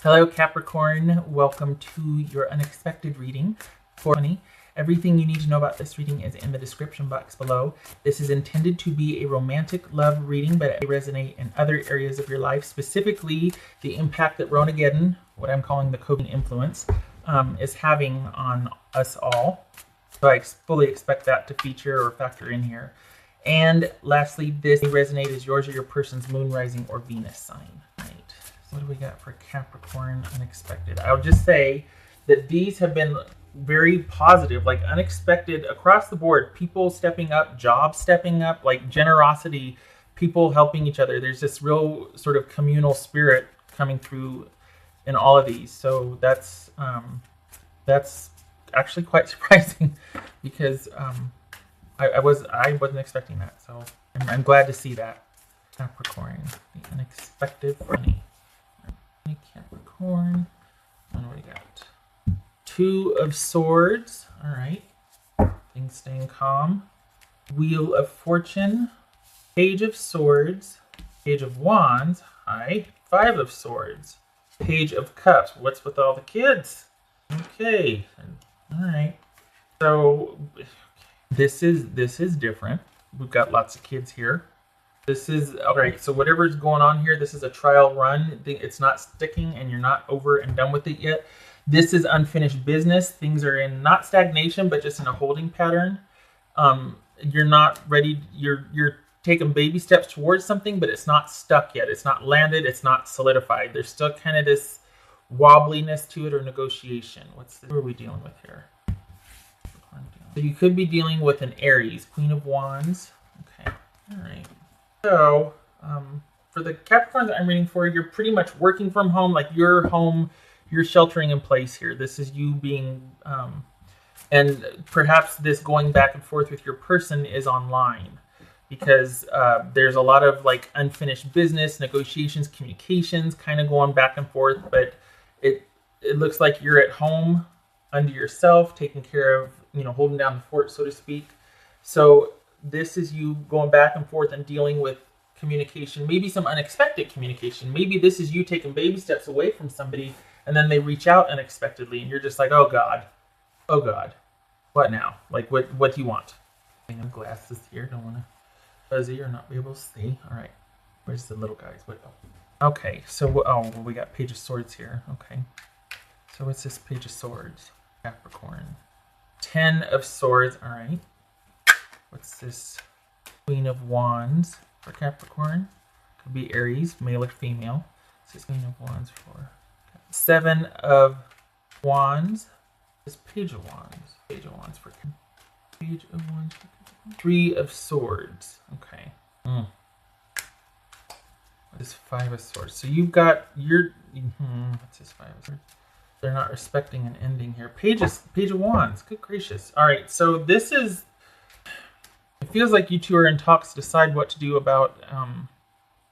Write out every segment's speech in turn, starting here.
Hello Capricorn, welcome to your unexpected reading for 2020. Everything you need to know about this reading is in the description box below. This is intended to be a romantic love reading, but it may resonate in other areas of your life, specifically the impact that Ronageddon, what I'm calling the COVID influence, is having on us all. So I fully expect that to feature or factor in here. And lastly, this may resonate as yours or your person's moon, rising, or Venus sign. Right. So what do we got for Capricorn unexpected? I'll just say that these have been very positive, like unexpected across the board. People stepping up, jobs stepping up, like generosity, people helping each other. There's this real sort of communal spirit coming through in all of these. So that's actually quite surprising because I wasn't expecting that. So I'm glad to see that. Capricorn, the unexpected funny. Capricorn, and what do we got? Two of Swords. All right. Things staying calm. Wheel of Fortune. Page of Swords. Page of Wands. Hi. Five of Swords. Page of Cups. What's with all the kids? Okay. All right. So this is different. We've got lots of kids here. This is, all right, so whatever's going on here, this is a trial run. It's not sticking and you're not over and done with it yet. This is unfinished business. Things are in not stagnation, but just in a holding pattern. You're not ready. You're taking baby steps towards something, but it's not stuck yet. It's not landed. It's not solidified. There's still kind of this wobbliness to it or negotiation. Who are we dealing with here? So you could be dealing with an Aries, Queen of Wands. Okay, all right. So for the Capricorns that I'm reading for, you're pretty much working from home, like you're home. You're sheltering in place here. This is you being, and perhaps this going back and forth with your person is online because there's a lot of like unfinished business, negotiations, communications kind of going back and forth, but it looks like you're at home under yourself, taking care of, holding down the fort, so to speak. So this is you going back and forth and dealing with communication, maybe some unexpected communication. Maybe this is you taking baby steps away from somebody and then they reach out unexpectedly and you're just like, oh God, what now? Like, what do you want? I have glasses here, don't want to fuzzy or not be able to see. All right, where's the little guys? Okay, so, we got Page of Swords here. Okay, so what's this Page of Swords? Capricorn. 10 of Swords, all right. What's this? Queen of Wands for Capricorn. Could be Aries, male or female. This is Queen of Wands for 7 of Wands. This Page of Wands. Page of Wands for Page of Wands for Capricorn. 3 of Swords. Okay. This 5 of Swords. So you've got your what's this 5 of Swords? They're not respecting an ending here. Page of Wands. Good gracious. All right. So this is. It feels like you two are in talks to decide what to do about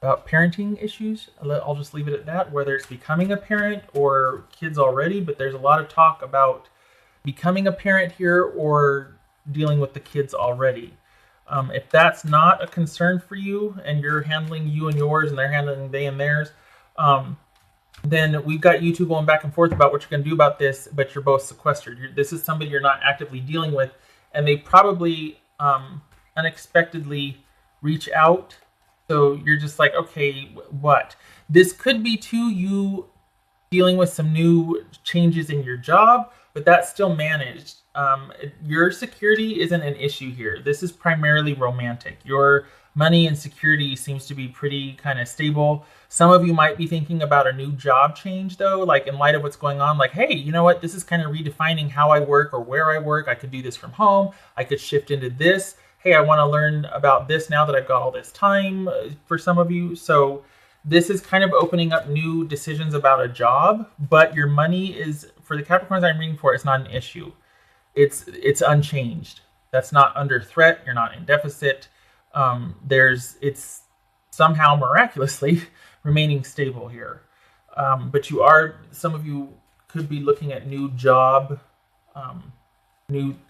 parenting issues. I'll just leave it at that, whether it's becoming a parent or kids already, but there's a lot of talk about becoming a parent here or dealing with the kids already. If that's not a concern for you and you're handling you and yours and they're handling they and theirs, then we've got you two going back and forth about what you're going to do about this, but you're both sequestered. This is somebody you're not actively dealing with, and they probably unexpectedly reach out. So you're just like, okay, what? This could be too you dealing with some new changes in your job, but that's still managed. Your security isn't an issue here. This is primarily romantic. Your money and security seems to be pretty kind of stable. Some of you might be thinking about a new job change though, like in light of what's going on, like, hey, you know what? This is kind of redefining how I work or where I work. I could do this from home. I could shift into this. Hey, I want to learn about this now that I've got all this time for some of you. So this is kind of opening up new decisions about a job, but your money is, for the Capricorns I'm reading for, it's not an issue. It's unchanged. That's not under threat. You're not in deficit. It's somehow miraculously remaining stable here. But some of you could be looking at new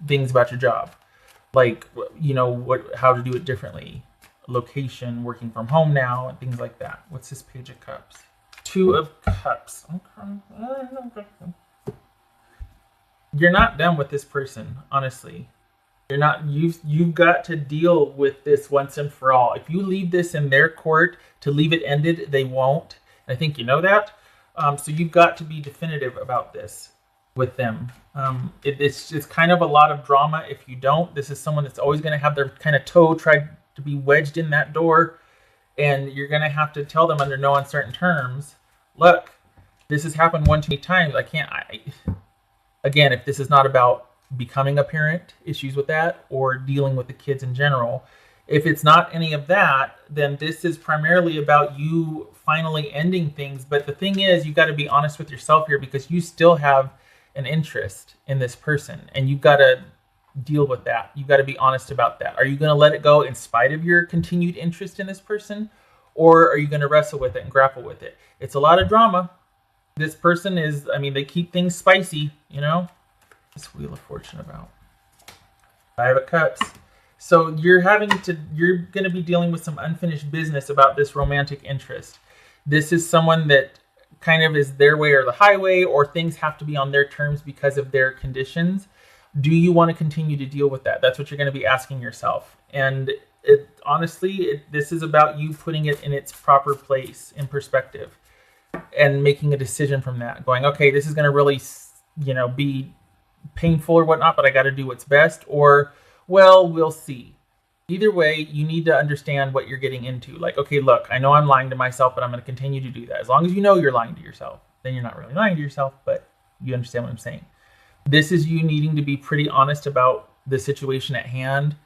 things about your job. Like, how to do it differently, location, working from home now, and things like that. What's this Page of Cups? Two of Cups. You're not done with this person, honestly. You're not. You've got to deal with this once and for all. If you leave this in their court to leave it ended, they won't. I think you know that. So you've got to be definitive about this with them. It's kind of a lot of drama if you don't. This is someone that's always going to have their kind of toe tried to be wedged in that door, and you're going to have to tell them under no uncertain terms, look, this has happened one too many times. Again, if this is not about becoming a parent, issues with that, or dealing with the kids in general, if it's not any of that, then this is primarily about you finally ending things. But the thing is, you got to be honest with yourself here, because you still have an interest in this person, and you've got to deal with that. You've got to be honest about that. Are you going to let it go in spite of your continued interest in this person, or are you going to wrestle with it and grapple with it? It's a lot of drama. This person is, they keep things spicy, This Wheel of Fortune about. Five of Cups. So you're going to be dealing with some unfinished business about this romantic interest. This is someone that kind of is their way or the highway, or things have to be on their terms because of their conditions. Do you want to continue to deal with that? That's what you're going to be asking yourself. And this is about you putting it in its proper place, in perspective, and making a decision from that. Going, okay, this is going to really, be painful or whatnot, but I got to do what's best. Or, well, we'll see. Either way, you need to understand what you're getting into. Like, okay, look, I know I'm lying to myself, but I'm going to continue to do that. As long as you know you're lying to yourself, then you're not really lying to yourself, but you understand what I'm saying. This is you needing to be pretty honest about the situation at hand.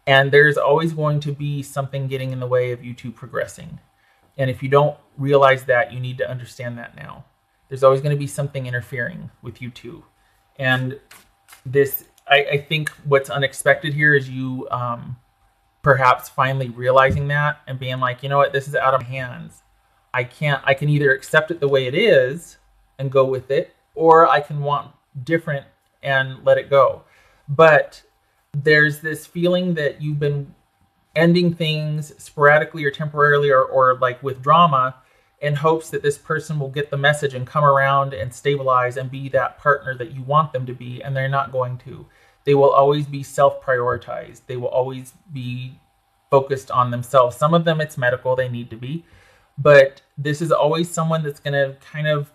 And there's always going to be something getting in the way of you two progressing. And if you don't realize that, you need to understand that now. There's always going to be something interfering with you two. And this, I think what's unexpected here is you perhaps finally realizing that and being like, you know what, this is out of my hands. I can either accept it the way it is and go with it, or I can want different and let it go. But there's this feeling that you've been ending things sporadically or temporarily or like with drama in hopes that this person will get the message and come around and stabilize and be that partner that you want them to be, and they're not going to. They will always be self-prioritized. They will always be focused on themselves. Some of them it's medical, they need to be, but this is always someone that's going to kind of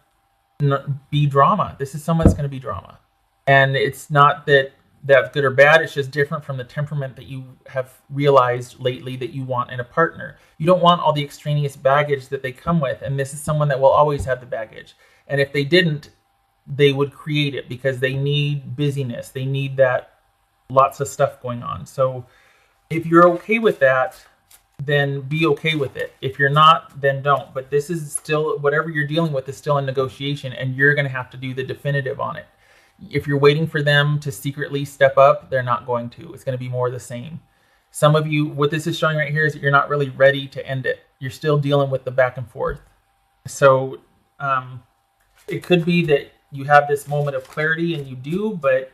be drama. This is someone that's going to be drama. And it's not that that's good or bad. It's just different from the temperament that you have realized lately that you want in a partner. You don't want all the extraneous baggage that they come with. And this is someone that will always have the baggage. And if they didn't, they would create it, because they need busyness. They need that lots of stuff going on. So if you're okay with that, then be okay with it. If you're not, then don't. But this is still, whatever you're dealing with is still in negotiation, and you're going to have to do the definitive on it. If you're waiting for them to secretly step up, they're not going to. It's going to be more of the same. Some of you, what this is showing right here is that you're not really ready to end it. You're still dealing with the back and forth. So it could be that you have this moment of clarity, and you do, but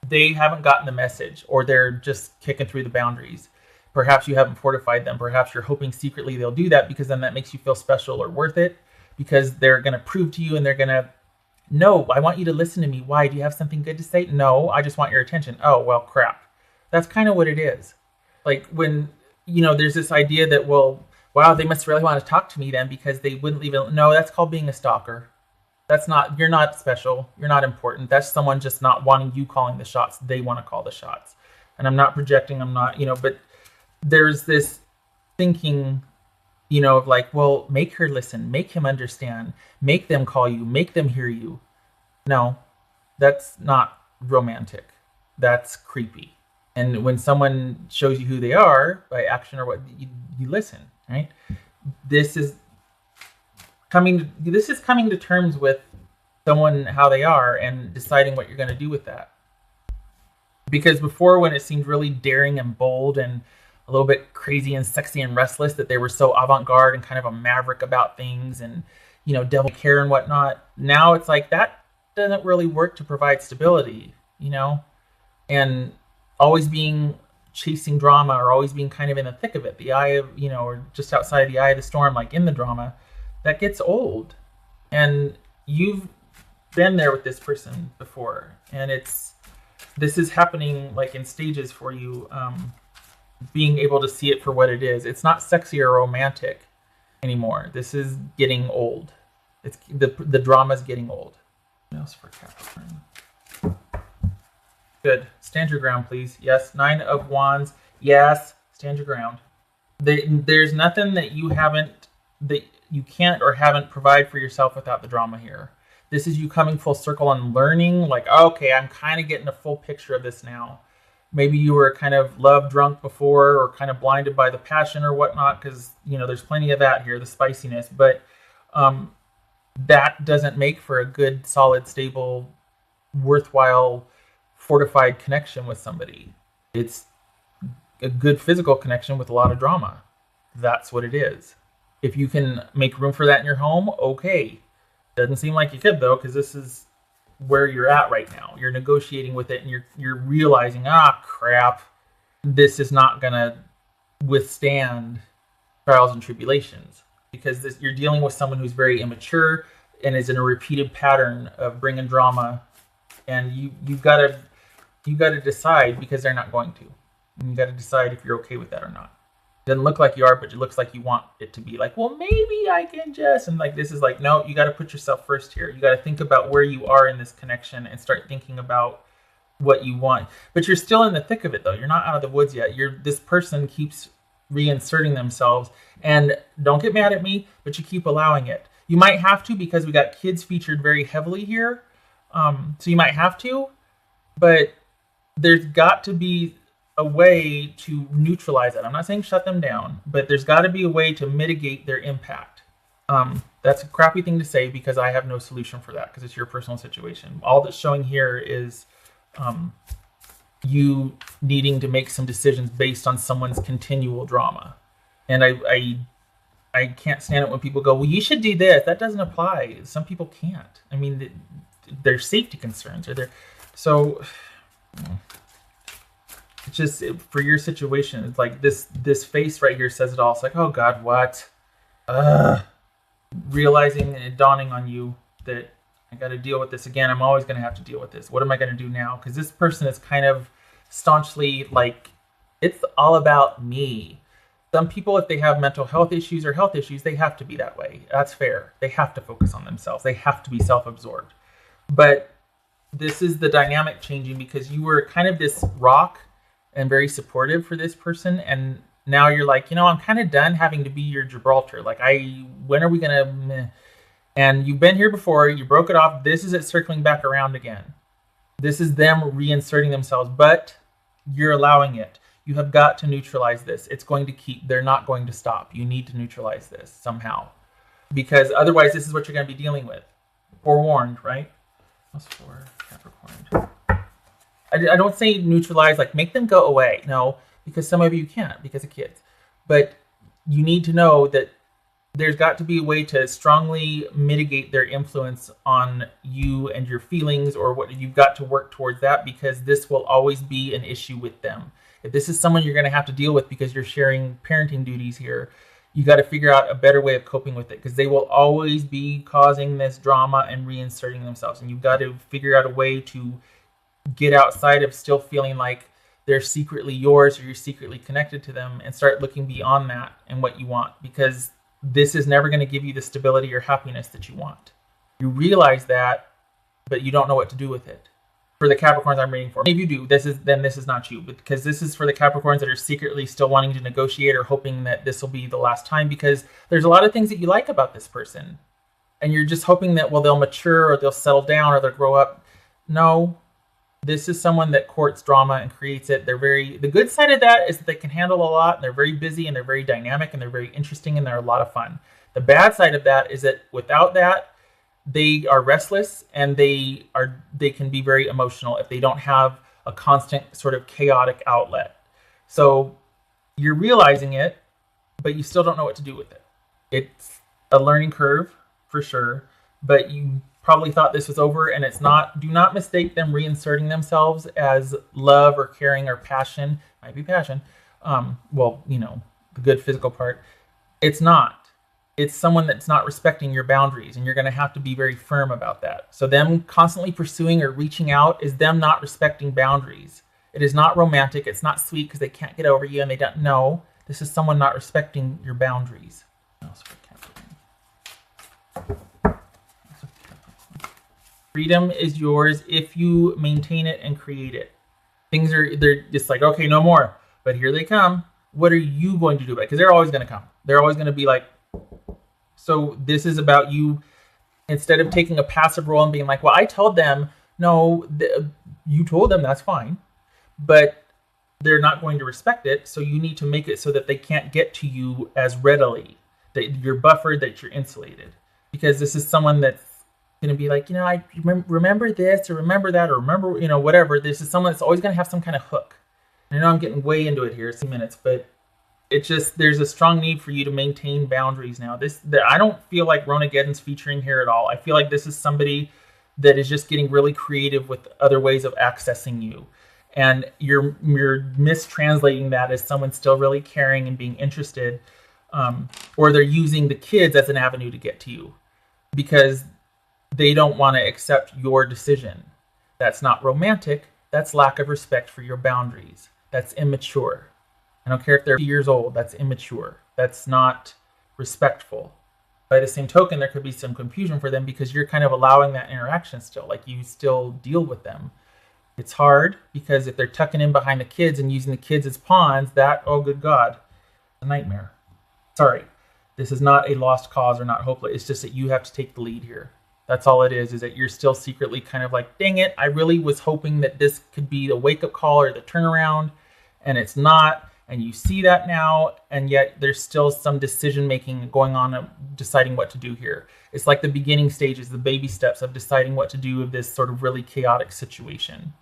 they haven't gotten the message, or they're just kicking through the boundaries. Perhaps you haven't fortified them. Perhaps you're hoping secretly they'll do that, because then that makes you feel special or worth it, because they're going to prove to you, and they're going to, no, I want you to listen to me. Why? Do you have something good to say? No, I just want your attention. Oh, well, crap. That's kind of what it is. Like when, there's this idea that, well, wow, they must really want to talk to me then, because they wouldn't leave it. No, that's called being a stalker. You're not special. You're not important. That's someone just not wanting you calling the shots. They want to call the shots. And I'm not projecting. I'm not, but there's this thinking, of like, well, make her listen, make him understand, make them call you, make them hear you. No, that's not romantic. That's creepy. And when someone shows you who they are by action or what, you listen, right? This is coming to terms with someone, how they are, and deciding what you're going to do with that. Because before, when it seemed really daring and bold and a little bit crazy and sexy and restless, that they were so avant-garde and kind of a maverick about things and, devil care and whatnot. Now it's like that doesn't really work to provide stability, and always chasing drama, or always being kind of in the thick of it, the eye of, or just outside the eye of the storm, like in the drama. that gets old. And you've been there with this person before, and this is happening like in stages for you. Being able to see it for what it is. It's not sexy or romantic anymore. This is getting old. It's the drama's getting old. What else for Capricorn? Good. Stand your ground, please. Yes. 9 of Wands. Yes. Stand your ground. There's nothing that you can't or haven't provide for yourself without the drama here. This is you coming full circle and learning, like, okay, I'm kind of getting a full picture of this now. Maybe you were kind of love drunk before, or kind of blinded by the passion or whatnot, because, there's plenty of that here, the spiciness. But that doesn't make for a good, solid, stable, worthwhile, fortified connection with somebody. It's a good physical connection with a lot of drama. That's what it is. If you can make room for that in your home, okay. Doesn't seem like you could, though, because this is where you're at right now. You're negotiating with it, and you're realizing, crap, this is not going to withstand trials and tribulations, because you're dealing with someone who's very immature and is in a repeated pattern of bringing drama, and you've got to decide, because they're not going to. And you got to decide if you're okay with that or not. Doesn't look like you are, but it looks like you want it to be like, well, maybe I can just, and like, this is like, no, you got to put yourself first here. You got to think about where you are in this connection and start thinking about what you want. But you're still in the thick of it, though. You're not out of the woods yet. This person keeps reinserting themselves, and don't get mad at me, but you keep allowing it. You might have to, because we got kids featured very heavily here. So you might have to, but there's got to be a way to neutralize it. I'm not saying shut them down, but there's got to be a way to mitigate their impact. That's a crappy thing to say, because I have no solution for that, because it's your personal situation. All that's showing here is you needing to make some decisions based on someone's continual drama. And I can't stand it when people go, well, you should do this. That doesn't apply. Some people can't. I mean, there's safety concerns. So it's just, for your situation, it's like this face right here says it all. It's like, oh God, what? Realizing and dawning on you that I got to deal with this again. I'm always going to have to deal with this. What am I going to do now? Because this person is kind of staunchly like, it's all about me. Some people, if they have mental health issues or health issues, they have to be that way. That's fair. They have to focus on themselves. They have to be self-absorbed. But this is the dynamic changing, because you were kind of this rock and very supportive for this person, and now you're like, I'm kind of done having to be your Gibraltar. Like, when are we gonna? And you've been here before. You broke it off. This is it circling back around again. This is them reinserting themselves, but you're allowing it. You have got to neutralize this. It's going to keep. They're not going to stop. You need to neutralize this somehow, because otherwise, this is what you're going to be dealing with. Forewarned, right? Plus 4, Capricorn. I don't say neutralize, like make them go away. No, because some of you can't because of kids. But you need to know that there's got to be a way to strongly mitigate their influence on you and your feelings, or what you've got to work towards that, because this will always be an issue with them. If this is someone you're going to have to deal with because you're sharing parenting duties here, you got to figure out a better way of coping with it, because they will always be causing this drama and reinserting themselves. And you've got to figure out a way to get outside of still feeling like they're secretly yours, or you're secretly connected to them, and start looking beyond that and what you want, because this is never going to give you the stability or happiness that you want. You realize that, but you don't know what to do with it. For the Capricorns I'm reading for, maybe you do, this is not you, because this is for the Capricorns that are secretly still wanting to negotiate, or hoping that this will be the last time, because there's a lot of things that you like about this person, and you're just hoping that, well, they'll mature, or they'll settle down, or they'll grow up. No. This is someone that courts drama and creates it. The good side of that is that they can handle a lot, and they're very busy, and they're very dynamic, and they're very interesting, and they're a lot of fun. The bad side of that is that without that, they are restless, and they can be very emotional if they don't have a constant sort of chaotic outlet. So you're realizing it, but you still don't know what to do with it. It's a learning curve for sure, but you probably thought this was over, and it's not. Do not mistake them reinserting themselves as love or caring or passion. Might be passion. The good physical part. It's not. it's someone that's not respecting your boundaries, and you're going to have to be very firm about that. So them constantly pursuing or reaching out is them not respecting boundaries. It is not romantic. It's not sweet because they can't get over you and they don't know. This is someone not respecting your boundaries. Freedom is yours if you maintain it and create it. They're just like, okay, no more. But here they come. What are you going to do about it? Because they're always going to come. They're always going to be like, so this is about you, instead of taking a passive role and being like, well, I told them, no, you told them, that's fine. But they're not going to respect it. So you need to make it so that they can't get to you as readily, that you're buffered, that you're insulated. Because this is someone that's going to be like, I remember this or remember that or remember, whatever. This is someone that's always going to have some kind of hook. I know I'm getting way into it here, 2 minutes, but it's just, there's a strong need for you to maintain boundaries now. I don't feel like Ronageddon's featuring here at all. I feel like this is somebody that is just getting really creative with other ways of accessing you. And you're mistranslating that as someone still really caring and being interested, or they're using the kids as an avenue to get to you because they don't want to accept your decision. That's not romantic. That's lack of respect for your boundaries. That's immature. I don't care if they're 2 years old. That's immature. That's not respectful. By the same token, there could be some confusion for them because you're kind of allowing that interaction still. Like you still deal with them. It's hard because if they're tucking in behind the kids and using the kids as pawns, oh good God, a nightmare. Sorry, this is not a lost cause or not hopeless. It's just that you have to take the lead here. That's all it is that you're still secretly kind of like, dang it, I really was hoping that this could be the wake-up call or the turnaround, and it's not. And you see that now, and yet there's still some decision-making going on of deciding what to do here. It's like the beginning stages, the baby steps of deciding what to do with this sort of really chaotic situation.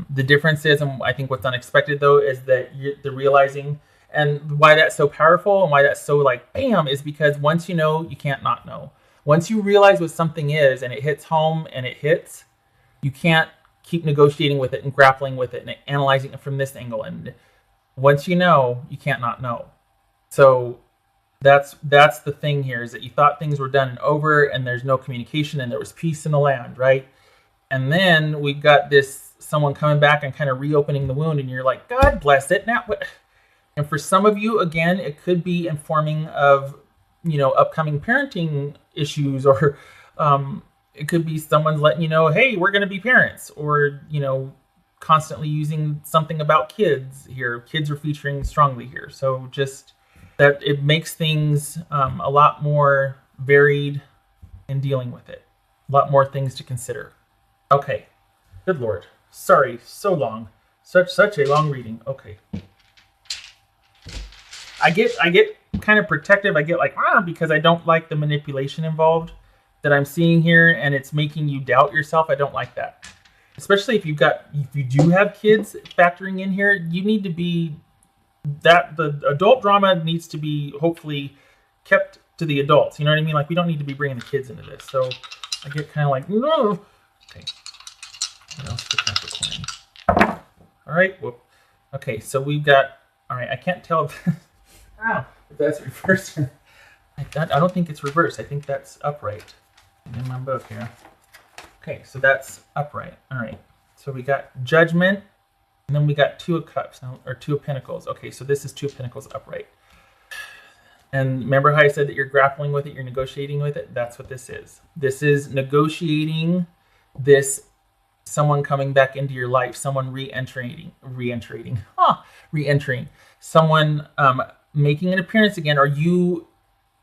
The difference is, and I think what's unexpected though, is that the realizing, and why that's so powerful and why that's so like, bam, is because once you know, you can't not know. Once you realize what something is and it hits home and it hits, you can't keep negotiating with it and grappling with it and analyzing it from this angle. And once you know, you can't not know. So that's the thing here, is that you thought things were done and over and there's no communication and there was peace in the land, right? And then we've got this someone coming back and kind of reopening the wound and you're like, God bless it. Now what? And for some of you, again, it could be informing of, upcoming parenting issues, or it could be someone's letting you know, hey, we're going to be parents, or, constantly using something about kids here. Kids are featuring strongly here. So just that it makes things a lot more varied in dealing with it. A lot more things to consider. Okay. Good Lord. Sorry, so long. Such a long reading. Okay. I get kind of protective. I get like, because I don't like the manipulation involved that I'm seeing here, and it's making you doubt yourself. I don't like that. Especially if you do have kids factoring in here, you need to be that the adult drama needs to be hopefully kept to the adults. You know what I mean? Like, we don't need to be bringing the kids into this. So I get kind of like, no. Okay. What else for Capricorn? All right. Whoop. Okay. So we've got, all right. I can't tell if that's reversed. I don't think it's reversed. I think that's upright in my book here. Okay, so that's upright. All right. So we got Judgment, and then we got Two of Cups, or Two of Pentacles. Okay, so this is Two of Pentacles upright. And remember how I said that you're grappling with it, you're negotiating with it? That's what this is. This is negotiating this, someone coming back into your life, someone re-entering, someone making an appearance again. Are you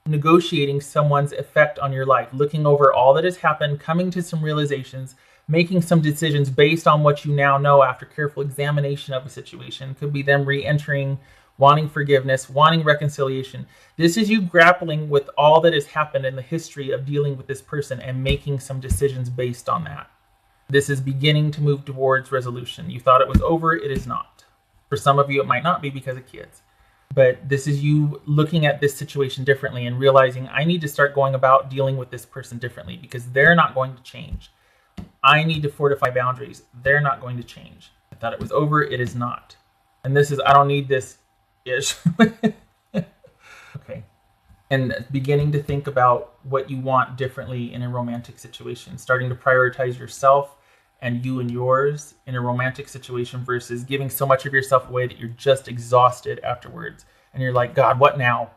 negotiating someone's effect on your life, looking over all that has happened, coming to some realizations, making some decisions based on what you now know after careful examination of a situation? Could be them re-entering, wanting forgiveness, wanting reconciliation. This is you grappling with all that has happened in the history of dealing with this person and making some decisions based on that. This is beginning to move towards resolution. You thought it was over, it is not. For some of you, it might not be because of kids. But this is you looking at this situation differently and realizing, I need to start going about dealing with this person differently because they're not going to change. I need to fortify boundaries. They're not going to change. I thought it was over. It is not. And this is, I don't need this ish. Okay. and beginning to think about what you want differently in a romantic situation, starting to prioritize yourself and you and yours in a romantic situation versus giving so much of yourself away that you're just exhausted afterwards. And you're like, God, what now?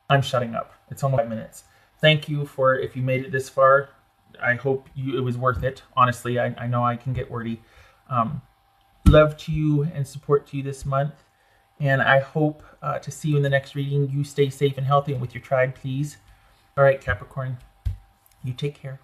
I'm shutting up. It's almost 5 minutes. Thank you for, if you made it this far, I hope it was worth it. Honestly, I know I can get wordy. Love to you and support to you this month. And I hope to see you in the next reading. You stay safe and healthy and with your tribe, please. All right, Capricorn, you take care.